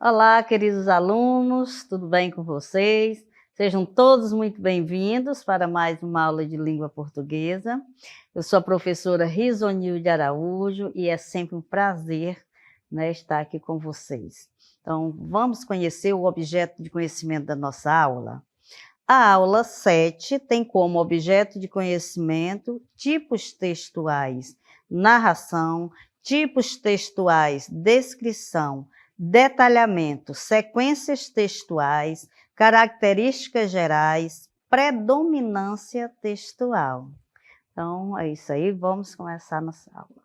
Olá, queridos alunos, tudo bem com vocês? Sejam todos muito bem-vindos para mais uma aula de língua portuguesa. Eu sou a professora Risonilde Araújo e é sempre um prazer, estar aqui com vocês. Então, vamos conhecer o objeto de conhecimento da nossa aula? A aula 7 tem como objeto de conhecimento tipos textuais, narração, tipos textuais, descrição, detalhamento, sequências textuais, características gerais, predominância textual. Então, é isso aí, vamos começar nossa aula.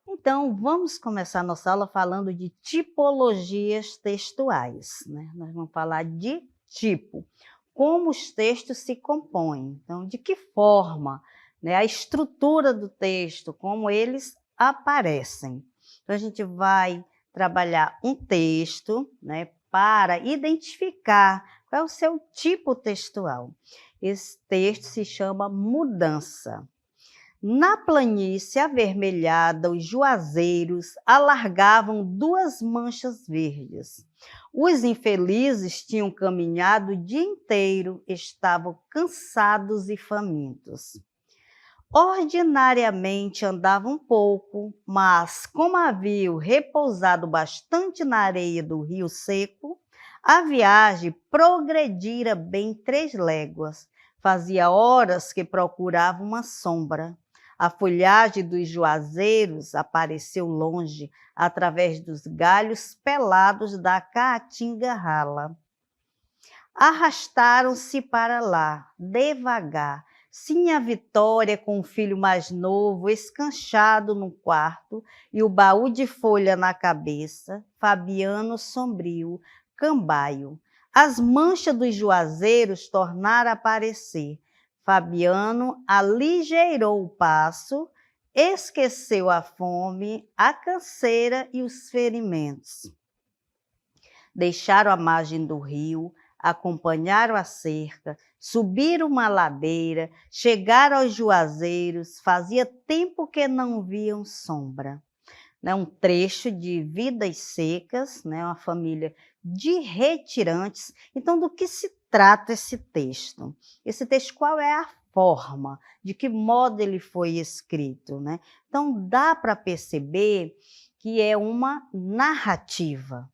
Então, vamos começar nossa aula falando de tipologias textuais, Nós vamos falar de tipo, como os textos se compõem, então, de que forma, a estrutura do texto, como eles aparecem. Então, a gente vai trabalhar um texto, para identificar qual é o seu tipo textual. Esse texto se chama mudança. Na planície avermelhada, os juazeiros alargavam 2 manchas verdes. Os infelizes tinham caminhado o dia inteiro, estavam cansados e famintos. Ordinariamente andavam pouco, mas como haviam repousado bastante na areia do rio seco, a viagem progredira bem 3 léguas. Fazia horas que procurava uma sombra. A folhagem dos juazeiros apareceu longe, através dos galhos pelados da caatinga rala. Arrastaram-se para lá, devagar. Sinha Vitória, com o filho mais novo, escanchado no quarto, e o baú de folha na cabeça, Fabiano sombrio, cambaio. As manchas dos juazeiros tornaram a aparecer. Fabiano aligeirou o passo, esqueceu a fome, a canseira e os ferimentos. Deixaram a margem do rio, acompanharam a cerca, subiram uma ladeira, chegaram aos juazeiros, fazia tempo que não viam sombra. Um trecho de Vidas Secas, uma família de retirantes. Então, do que se trata esse texto? Esse texto, qual é a forma? De que modo ele foi escrito? Então, dá para perceber que é uma narrativa.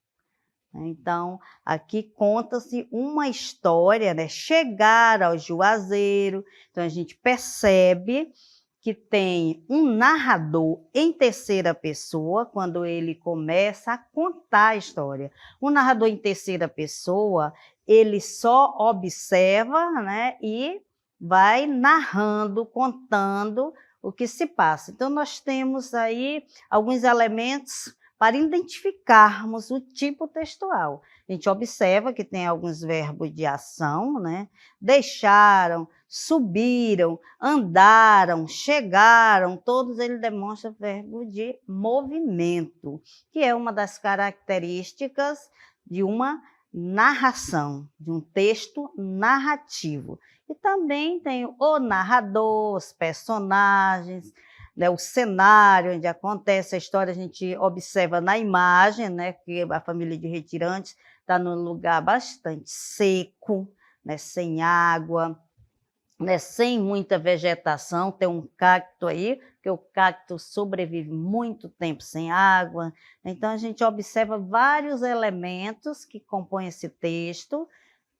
Então, aqui conta-se uma história, chegar ao juazeiro. Então, a gente percebe que tem um narrador em terceira pessoa, quando ele começa a contar a história. O narrador em terceira pessoa, ele só observa, e vai narrando, contando o que se passa. Então, nós temos aí alguns elementos para identificarmos o tipo textual. A gente observa que tem alguns verbos de ação, Deixaram, subiram, andaram, chegaram, todos eles demonstram verbo de movimento, que é uma das características de uma narração, de um texto narrativo. E também tem o narrador, os personagens, o cenário onde acontece a história, a gente observa na imagem, que a família de retirantes está num lugar bastante seco, sem água, sem muita vegetação. Tem um cacto aí, que o cacto sobrevive muito tempo sem água. Então, a gente observa vários elementos que compõem esse texto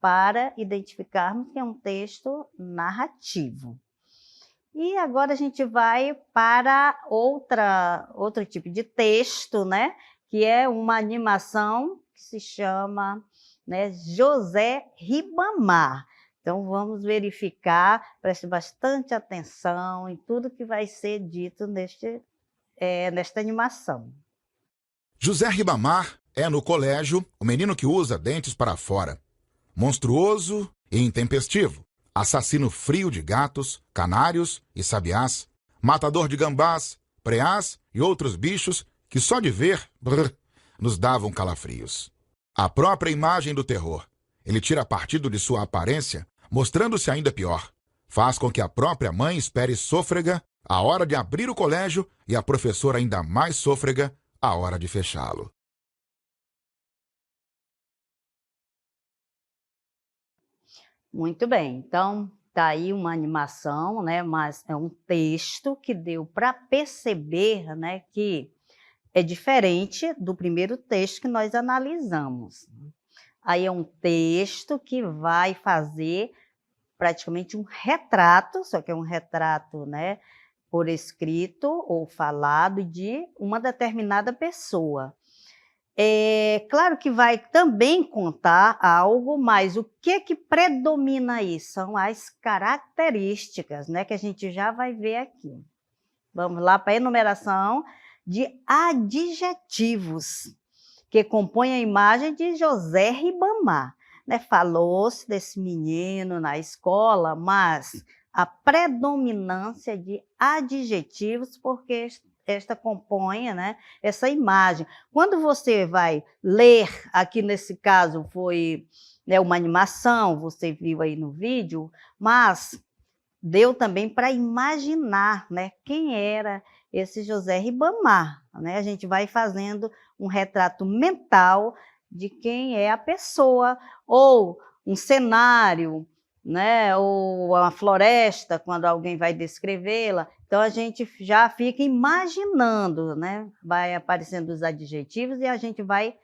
para identificarmos que é um texto narrativo. E agora a gente vai para outro tipo de texto, que é uma animação que se chama José Ribamar. Então, vamos verificar, preste bastante atenção em tudo que vai ser dito nesta animação. José Ribamar é, no colégio, o menino que usa dentes para fora. Monstruoso e intempestivo. Assassino frio de gatos, canários e sabiás. Matador de gambás, preás e outros bichos que só de ver, nos davam calafrios. A própria imagem do terror. Ele tira partido de sua aparência, mostrando-se ainda pior. Faz com que a própria mãe espere sôfrega A hora de abrir o colégio e a professora ainda mais sôfrega, a hora de fechá-lo. Muito bem, então tá aí uma animação, né, mas é um texto que deu para perceber, né, que é diferente do primeiro texto que nós analisamos. Aí é um texto que vai fazer praticamente um retrato, só que é um retrato, né, por escrito ou falado de uma determinada pessoa. É claro que vai também contar algo, mas o que predomina aí? São as características, né, que a gente já vai ver aqui. Vamos lá para a enumeração de adjetivos que compõem a imagem de José Ribamar. Né? Falou-se desse menino na escola, mas a predominância de adjetivos, porque esta compõe, né, essa imagem. Quando você vai ler, aqui nesse caso foi, né, uma animação, você viu aí no vídeo, mas deu também para imaginar, né, quem era esse José Ribamar. Né? A gente vai fazendo um retrato mental de quem é a pessoa, ou um cenário, né, ou uma floresta, quando alguém vai descrevê-la. Então, a gente já fica imaginando, né? Vai aparecendo os adjetivos e a gente vai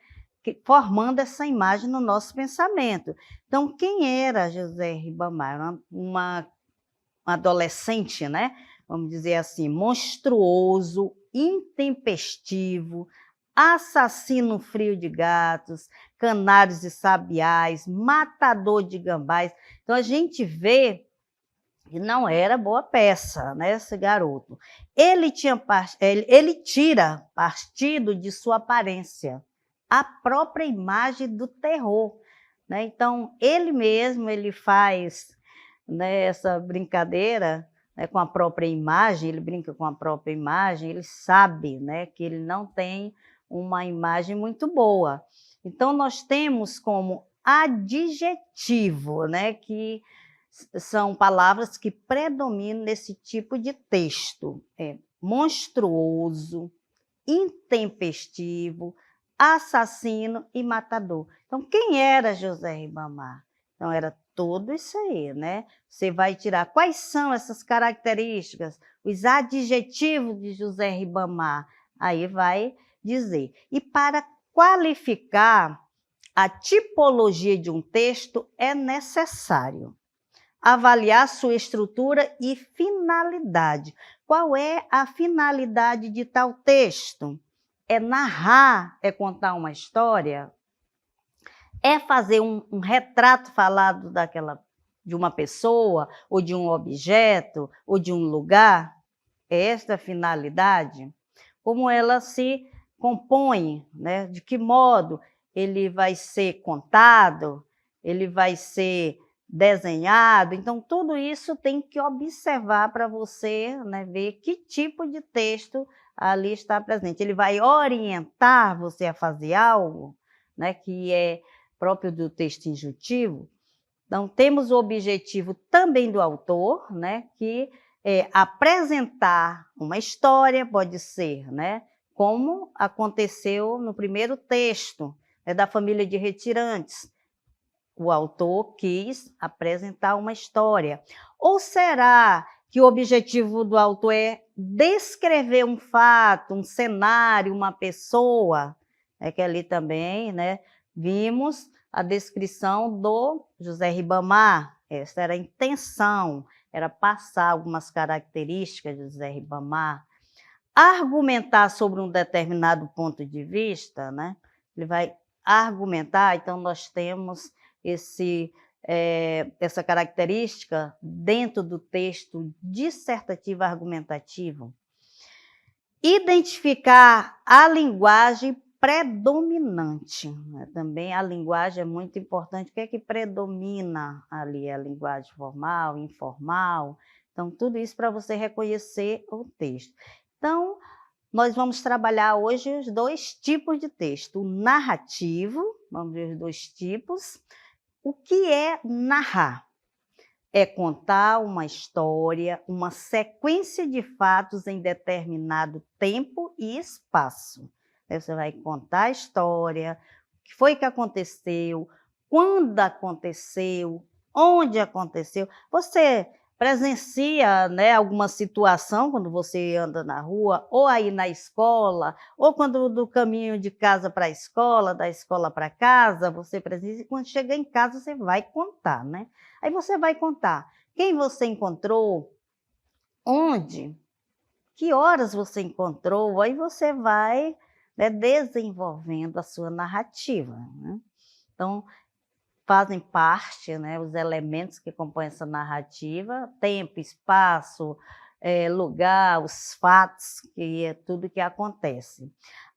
formando essa imagem no nosso pensamento. Então, quem era José Ribamar? Uma adolescente, né? Vamos dizer assim, monstruoso, intempestivo, assassino frio de gatos, canários e sabiás, matador de gambás. Então a gente vê que não era boa peça, né, esse garoto. Ele tira partido de sua aparência, a própria imagem do terror, né? Então ele mesmo ele faz, né, essa brincadeira, né, com a própria imagem, ele brinca com a própria imagem, ele sabe, né, que ele não tem uma imagem muito boa. Então, nós temos como adjetivo, né, que são palavras que predominam nesse tipo de texto. É monstruoso, intempestivo, assassino e matador. Então, quem era José Ribamar? Então, era tudo isso aí, né? Você vai tirar quais são essas características, os adjetivos de José Ribamar, aí vai dizer. E para qualificar a tipologia de um texto, é necessário avaliar sua estrutura e finalidade. Qual é a finalidade de tal texto? É narrar, é contar uma história? É fazer um retrato falado de uma pessoa, ou de um objeto, ou de um lugar? É esta a finalidade? Como ela se compõe, né? De que modo ele vai ser contado, ele vai ser desenhado? Então, tudo isso tem que observar para você, né, ver que tipo de texto ali está presente. Ele vai orientar você a fazer algo, né, que é próprio do texto injuntivo. Então, temos o objetivo também do autor, né, que é apresentar uma história, pode ser, né, como aconteceu no primeiro texto, né, da família de retirantes. O autor quis apresentar uma história. Ou será que o objetivo do autor é descrever um fato, um cenário, uma pessoa? É que ali também, né, vimos a descrição do José Ribamar. Essa era a intenção, era passar algumas características de José Ribamar. Argumentar sobre um determinado ponto de vista, né? Ele vai argumentar, então nós temos essa característica dentro do texto dissertativo argumentativo. Identificar a linguagem predominante. Né? Também a linguagem é muito importante. O que é que predomina ali? A linguagem formal, informal? Então, tudo isso para você reconhecer o texto. Então, nós vamos trabalhar hoje os dois tipos de texto. O narrativo, vamos ver os dois tipos. O que é narrar? é contar uma história, uma sequência de fatos em determinado tempo e espaço. Aí você vai contar a história, o que foi que aconteceu, quando aconteceu, onde aconteceu. Você presencia, né, alguma situação quando você anda na rua, ou aí na escola, ou quando do caminho de casa para a escola, da escola para casa, você presencia, e quando chega em casa você vai contar, né? Aí você vai contar quem você encontrou, onde, que horas você encontrou, aí você vai, né, desenvolvendo a sua narrativa, né? Então, fazem parte, né, os elementos que compõem essa narrativa, tempo, espaço, lugar, os fatos, que é tudo que acontece.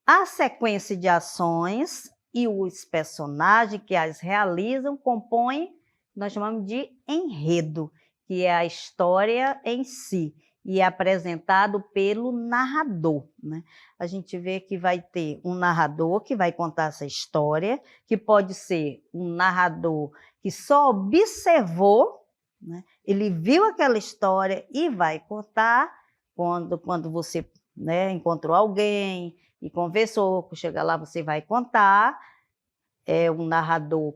A sequência de ações e os personagens que as realizam compõem, nós chamamos de enredo, que é a história em si, e é apresentado pelo narrador, né? A gente vê que vai ter um narrador que vai contar essa história, que pode ser um narrador que só observou, né? Ele viu aquela história e vai contar quando você, né, encontrou alguém e conversou, chega lá você vai contar, é um narrador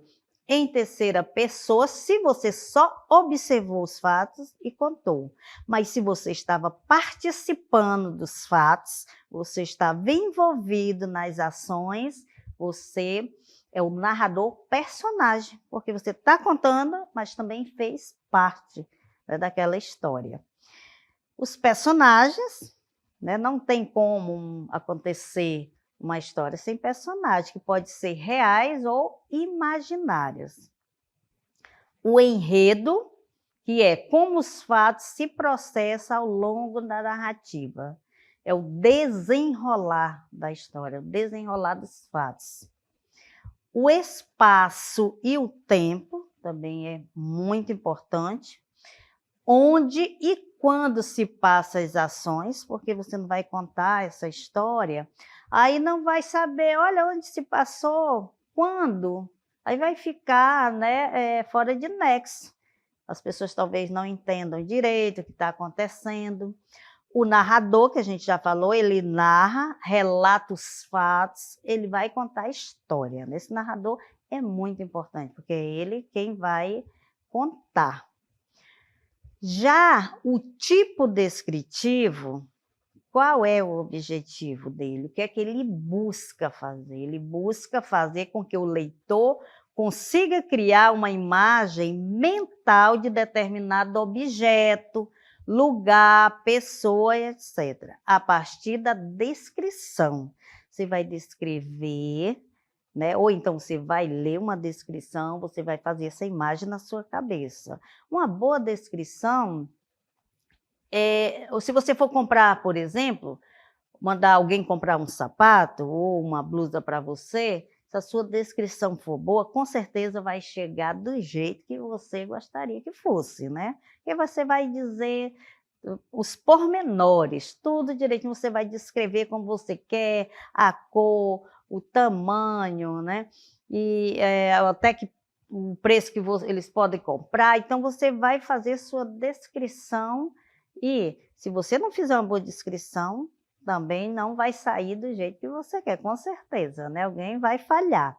em terceira pessoa, se você só observou os fatos e contou. Mas se você estava participando dos fatos, você estava envolvido nas ações, você é o narrador personagem, porque você está contando, mas também fez parte, né, daquela história. Os personagens, né, não tem como acontecer uma história sem personagem, que pode ser reais ou imaginários. O enredo, que é como os fatos se processam ao longo da narrativa. É o desenrolar da história, o desenrolar dos fatos. O espaço e o tempo também é muito importante. Onde e quando se passa as ações, porque você não vai contar essa história, aí não vai saber, olha onde se passou, quando, aí vai ficar, né, fora de nexo. As pessoas talvez não entendam direito o que está acontecendo. O narrador, que a gente já falou, ele narra, relata os fatos, ele vai contar a história. Esse narrador é muito importante, porque é ele quem vai contar. Já o tipo descritivo, qual é o objetivo dele? O que é que ele busca fazer? Ele busca fazer com que o leitor consiga criar uma imagem mental de determinado objeto, lugar, pessoa, etc., a partir da descrição. Você vai descrever, né? Ou então você vai ler uma descrição, você vai fazer essa imagem na sua cabeça. Uma boa descrição, ou se você for comprar, por exemplo, mandar alguém comprar um sapato ou uma blusa para você, se a sua descrição for boa, com certeza vai chegar do jeito que você gostaria que fosse, né? E você vai dizer os pormenores, tudo direitinho, você vai descrever como você quer, a cor, o tamanho, né? E até que o preço que eles podem comprar. Então, você vai fazer sua descrição e, se você não fizer uma boa descrição, também não vai sair do jeito que você quer, com certeza, né? Alguém vai falhar.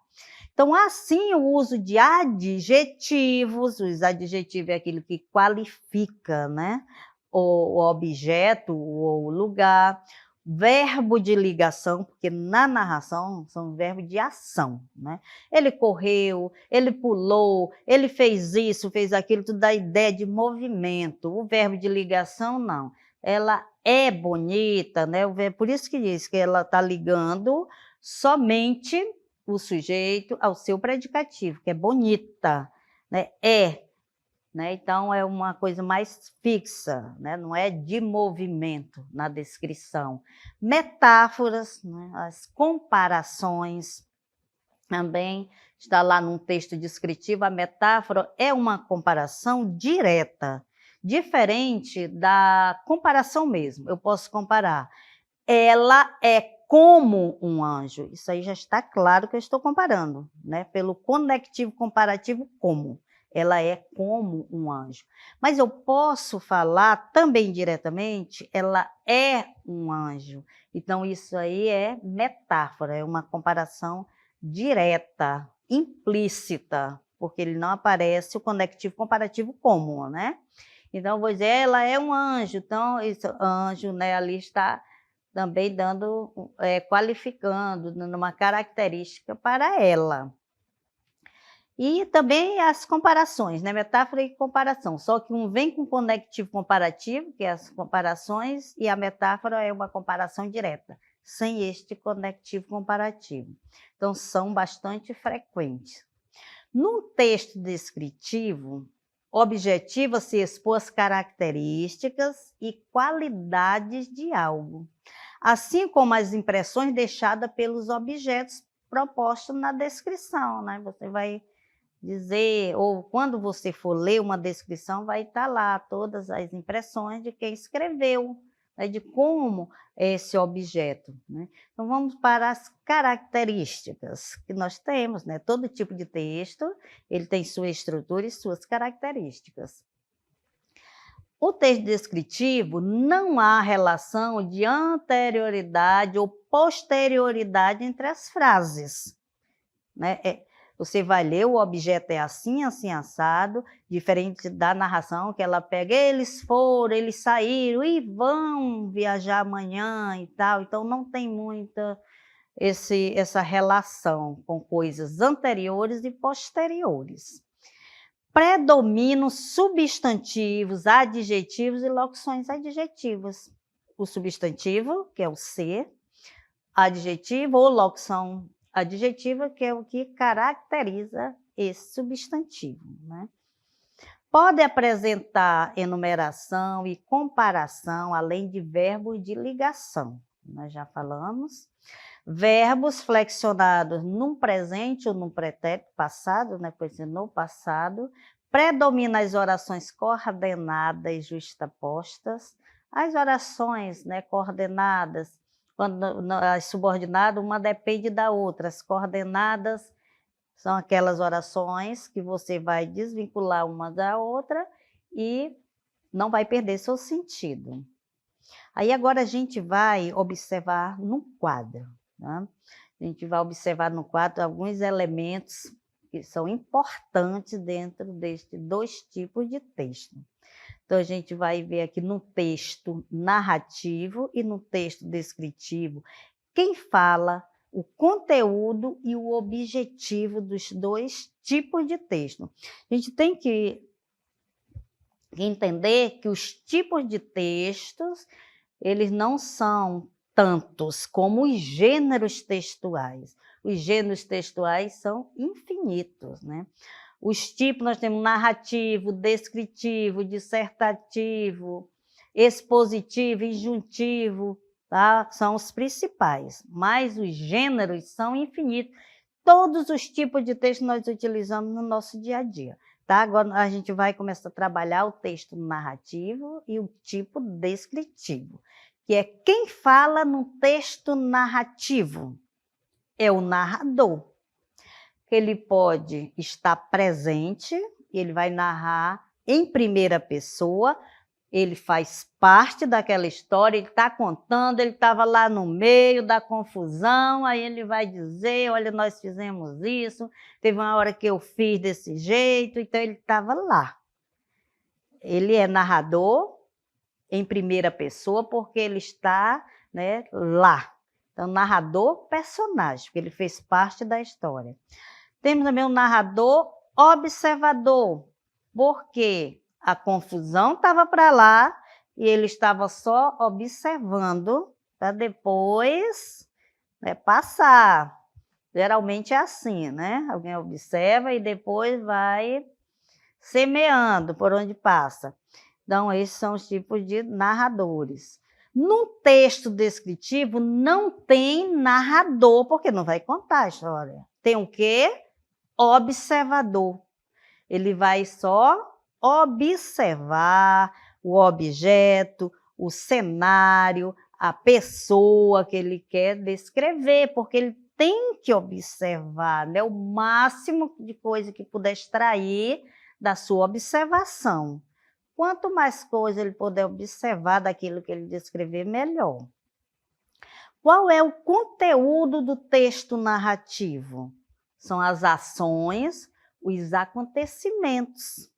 Então, assim, o uso de adjetivos, os adjetivos é aquilo que qualifica, né? O objeto ou o lugar, verbo de ligação, porque na narração são verbos de ação, né? Ele correu, ele pulou, ele fez isso, fez aquilo, tudo dá ideia de movimento. O verbo de ligação, não. Ela é bonita, né? Por isso que diz que ela está ligando somente o sujeito ao seu predicativo, que é bonita, né? Né? Então, é uma coisa mais fixa, né? Não é de movimento na descrição. Metáforas, né? As comparações, também está lá num texto descritivo. A metáfora é uma comparação direta, diferente da comparação mesmo. Eu posso comparar. Ela é como um anjo. Isso aí já está claro que eu estou comparando, né? Pelo conectivo comparativo como. ela é como um anjo. Mas eu posso falar também diretamente, ela é um anjo. Então, isso aí é metáfora, é uma comparação direta, implícita, porque ele não aparece o conectivo comparativo comum, né? Então, eu vou dizer, ela é um anjo. Então, esse anjo, né, ali está também dando, qualificando, dando uma característica para ela. E também as comparações, né? Metáfora e comparação. Só que um vem com conectivo comparativo, que é as comparações, e a metáfora é uma comparação direta, sem este conectivo comparativo. Então, são bastante frequentes. Num texto descritivo, objetiva-se expor as características e qualidades de algo, assim como as impressões deixadas pelos objetos propostos na descrição, né? Você vai dizer, ou quando você for ler uma descrição, vai estar lá todas as impressões de quem escreveu, né, de como é esse objeto, né? Então, vamos para as características que nós temos, né? Todo tipo de texto, ele tem sua estrutura e suas características. O texto descritivo não há relação de anterioridade ou posterioridade entre as frases, né? Você vai ler, o objeto é assim, assim, assado, diferente da narração que ela pega, eles foram, eles saíram e vão viajar amanhã e tal. Então, não tem muita essa relação com coisas anteriores e posteriores. Predominam substantivos, adjetivos e locuções adjetivas. O substantivo, que é o ser, adjetivo ou locução adjetiva, que é o que caracteriza esse substantivo, né? Pode apresentar enumeração e comparação, além de verbos de ligação. Nós já falamos. Verbos flexionados num presente ou num pretérito passado, né? Pois é, no passado. Predomina as orações coordenadas e justapostas. As orações, né, coordenadas, quando as subordinadas, uma depende da outra. As coordenadas são aquelas orações que você vai desvincular uma da outra e não vai perder seu sentido. Aí agora a gente vai observar no quadro, né? A gente vai observar no quadro alguns elementos que são importantes dentro destes dois tipos de texto. Então, a gente vai ver aqui no texto narrativo e no texto descritivo quem fala, o conteúdo e o objetivo dos dois tipos de texto. A gente tem que entender que os tipos de textos, eles não são tantos como os gêneros textuais. Os gêneros textuais são infinitos, né? Os tipos, nós temos narrativo, descritivo, dissertativo, expositivo, injuntivo, tá? São os principais, mas os gêneros são infinitos. Todos os tipos de texto nós utilizamos no nosso dia a dia, tá? Agora a gente vai começar a trabalhar o texto narrativo e o tipo descritivo, que é quem fala no texto narrativo, é o narrador. Ele pode estar presente, ele vai narrar em primeira pessoa, ele faz parte daquela história, ele está contando, ele estava lá no meio da confusão, aí ele vai dizer, olha, nós fizemos isso, teve uma hora que eu fiz desse jeito, então ele estava lá. Ele é narrador em primeira pessoa porque ele está, né, lá. Então, narrador, personagem, porque ele fez parte da história. Temos também um narrador observador, porque a confusão estava para lá e ele estava só observando para depois, né, passar. Geralmente é assim, né? Alguém observa e depois vai semeando por onde passa. Então, esses são os tipos de narradores. No texto descritivo não tem narrador, porque não vai contar a história. Tem o quê? Observador. Ele vai só observar o objeto, o cenário, a pessoa que ele quer descrever, porque ele tem que observar, né, o máximo de coisa que puder extrair da sua observação. Quanto mais coisa ele puder observar daquilo que ele descrever, melhor. Qual é o conteúdo do texto narrativo? São as ações, os acontecimentos,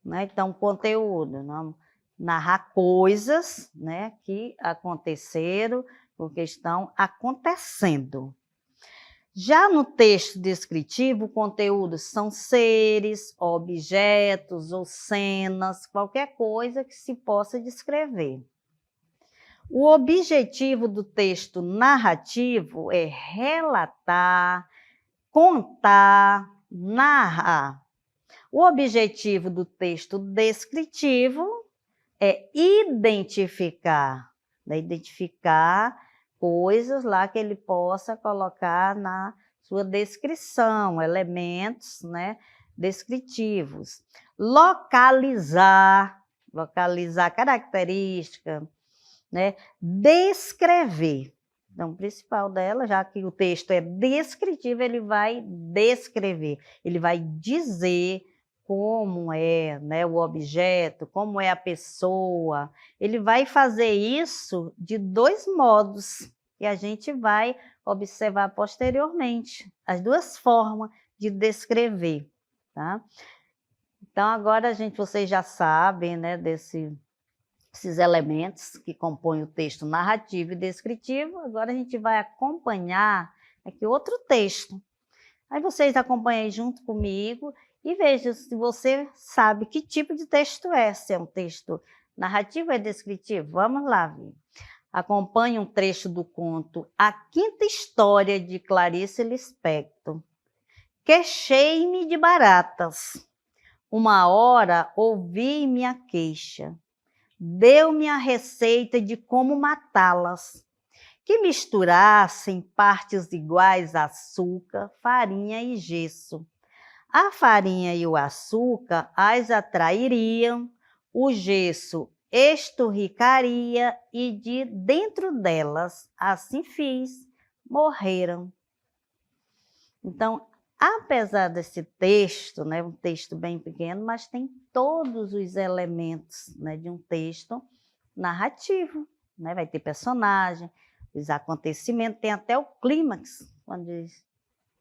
né? Então, conteúdo, narrar coisas, né, que aconteceram, porque estão acontecendo. Já no texto descritivo, o conteúdo são seres, objetos ou cenas, qualquer coisa que se possa descrever. O objetivo do texto narrativo é relatar, contar, narrar. O objetivo do texto descritivo é identificar, né? Identificar coisas lá que ele possa colocar na sua descrição, elementos, né, descritivos. Localizar característica, né? Descrever. Então, o principal dela, já que o texto é descritivo, ele vai descrever, ele vai dizer como é, né, o objeto, como é a pessoa. Ele vai fazer isso de dois modos, que a gente vai observar posteriormente, as duas formas de descrever, tá? Então, agora vocês já sabem, né, esses elementos que compõem o texto narrativo e descritivo. Agora a gente vai acompanhar aqui outro texto. Aí vocês acompanhem junto comigo e vejam se você sabe que tipo de texto é. Se é um texto narrativo ou é descritivo. Vamos lá, ver. Acompanhe um trecho do conto A Quinta História de Clarice Lispector. Queixei-me de baratas. Uma hora ouvi minha queixa. Deu-me a receita de como matá-las, que misturassem partes iguais açúcar, farinha e gesso. A farinha e o açúcar as atrairiam, o gesso esturricaria e de dentro delas, assim fiz, morreram. Então, apesar desse texto, né, um texto bem pequeno, mas tem todos os elementos, né, de um texto narrativo, né? Vai ter personagem, os acontecimentos, tem até o clímax, quando eles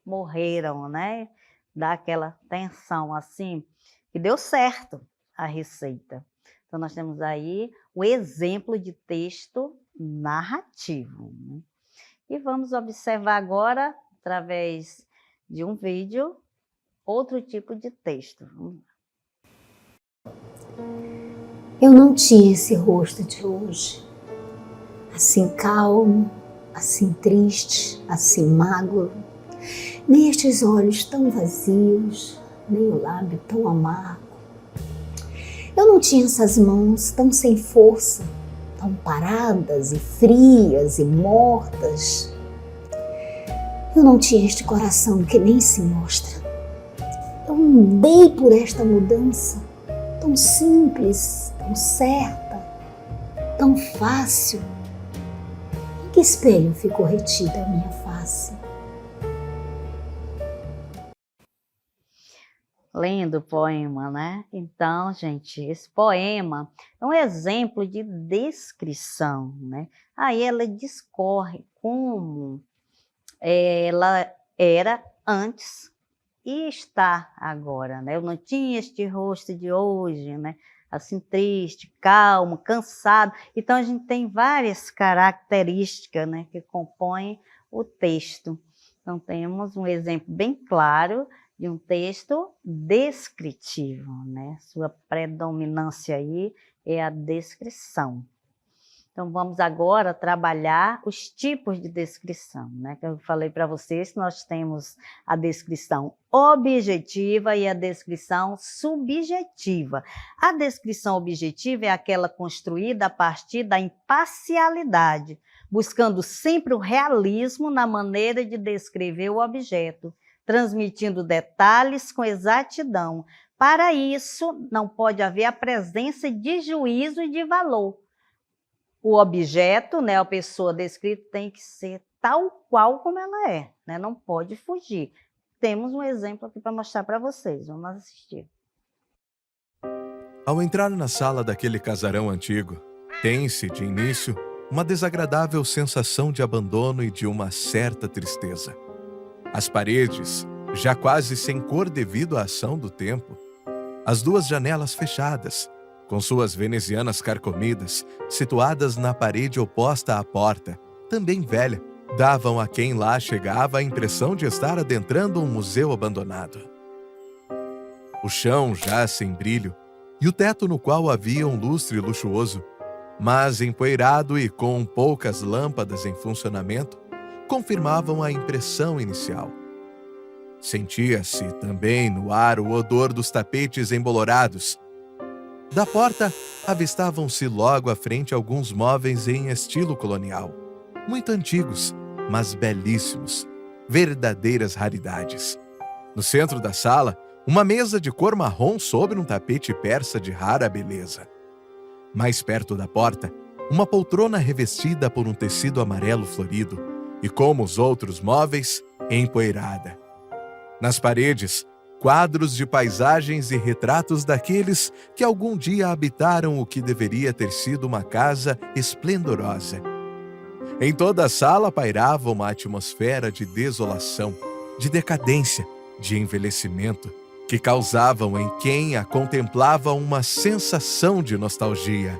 morreram, né? Dá aquela tensão assim, que deu certo a receita. Então, nós temos aí o exemplo de texto narrativo, né? E vamos observar agora, através de um vídeo, outro tipo de texto. Eu não tinha esse rosto de hoje, assim calmo, assim triste, assim magro, nem estes olhos tão vazios, nem o lábio tão amargo. Eu não tinha essas mãos tão sem força, tão paradas e frias e mortas. Eu não tinha este coração que nem se mostra. Eu mudei por esta mudança, tão simples, tão certa, tão fácil. Em que espelho ficou retida a minha face? Lendo o poema, né? Então, gente, esse poema é um exemplo de descrição, né? Aí ela discorre como ela era antes e está agora, né? Eu não tinha este rosto de hoje, né? Assim, triste, calmo, cansado. Então, a gente tem várias características, né, que compõem o texto. Então, temos um exemplo bem claro de um texto descritivo, né? Sua predominância aí é a descrição. Então, vamos agora trabalhar os tipos de descrição, né? Que eu falei para vocês que nós temos a descrição objetiva e a descrição subjetiva. A descrição objetiva é aquela construída a partir da imparcialidade, buscando sempre o realismo na maneira de descrever o objeto, transmitindo detalhes com exatidão. Para isso, não pode haver a presença de juízo e de valor. O objeto, né, a pessoa descrita, tem que ser tal qual como ela é, né? Não pode fugir. Temos um exemplo aqui para mostrar para vocês, vamos assistir. Ao entrar na sala daquele casarão antigo, tem-se, de início, uma desagradável sensação de abandono e de uma certa tristeza. As paredes, já quase sem cor devido à ação do tempo, as duas janelas fechadas, com suas venezianas carcomidas, situadas na parede oposta à porta, também velha, davam a quem lá chegava a impressão de estar adentrando um museu abandonado. O chão já sem brilho, e o teto no qual havia um lustre luxuoso, mas empoeirado e com poucas lâmpadas em funcionamento, confirmavam a impressão inicial. Sentia-se também no ar o odor dos tapetes embolorados. Da porta, avistavam-se logo à frente alguns móveis em estilo colonial, muito antigos, mas belíssimos, verdadeiras raridades. No centro da sala, uma mesa de cor marrom sobre um tapete persa de rara beleza. Mais perto da porta, uma poltrona revestida por um tecido amarelo florido e, como os outros móveis, empoeirada. Nas paredes, quadros de paisagens e retratos daqueles que algum dia habitaram o que deveria ter sido uma casa esplendorosa. Em toda a sala pairava uma atmosfera de desolação, de decadência, de envelhecimento, que causavam em quem a contemplava uma sensação de nostalgia.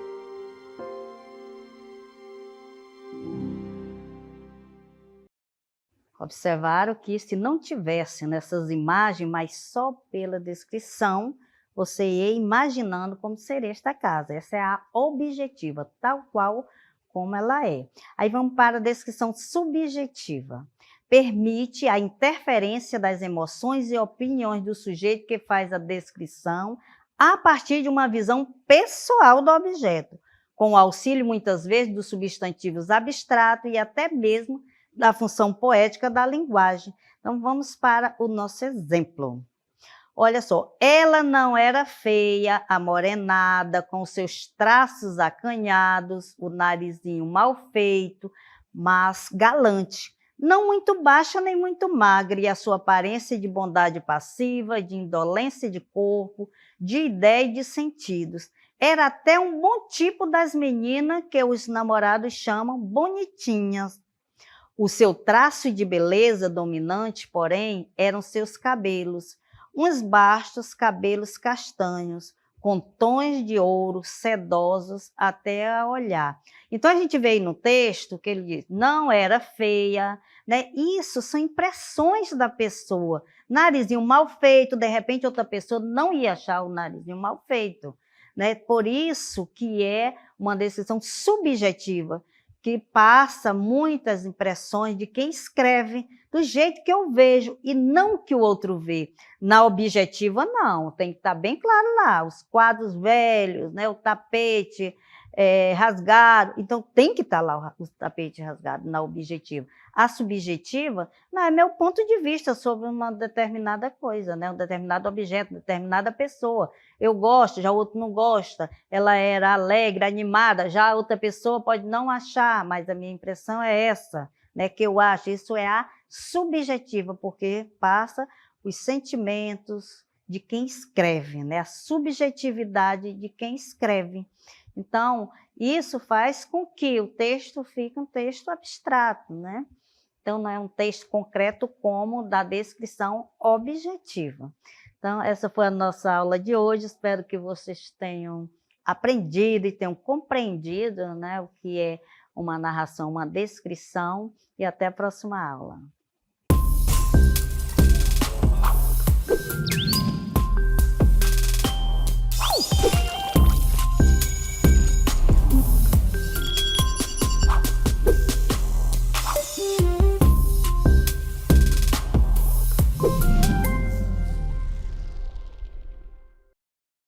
Observaram que se não tivesse nessas imagens, mas só pela descrição, você ia imaginando como seria esta casa. Essa é a objetiva, tal qual como ela é. Aí vamos para a descrição subjetiva. Permite a interferência das emoções e opiniões do sujeito que faz a descrição a partir de uma visão pessoal do objeto, com o auxílio, muitas vezes, dos substantivos abstratos e até mesmo da função poética da linguagem. Então, vamos para o nosso exemplo. Olha só, ela não era feia, amorenada, com seus traços acanhados, o narizinho mal feito, mas galante. Não muito baixa nem muito magra, e a sua aparência de bondade passiva, de indolência de corpo, de ideia e de sentidos. Era até um bom tipo das meninas que os namorados chamam bonitinhas. O seu traço de beleza dominante, porém, eram seus cabelos, uns bastos cabelos castanhos, com tons de ouro sedosos até a olhar. Então, a gente vê aí no texto que ele diz, não era feia, né? Isso são impressões da pessoa. Narizinho mal feito, de repente outra pessoa não ia achar o narizinho mal feito, né? Por isso que é uma descrição subjetiva, que passa muitas impressões de quem escreve, do jeito que eu vejo e não que o outro vê. Na objetiva, não, tem que estar bem claro lá, os quadros velhos, né, o tapete rasgado, então tem que estar lá o tapete rasgado na objetiva. A subjetiva, não, é meu ponto de vista sobre uma determinada coisa, né, um determinado objeto, determinada pessoa. Eu gosto, já o outro não gosta, ela era alegre, animada, já a outra pessoa pode não achar, mas a minha impressão é essa, né, que eu acho, isso é a subjetiva, porque passa os sentimentos de quem escreve, né? A subjetividade de quem escreve. Então, isso faz com que o texto fique um texto abstrato, né? Então, não é um texto concreto como da descrição objetiva. Então, essa foi a nossa aula de hoje. Espero que vocês tenham aprendido e tenham compreendido, né, o que é uma narração, uma descrição, e até a próxima aula.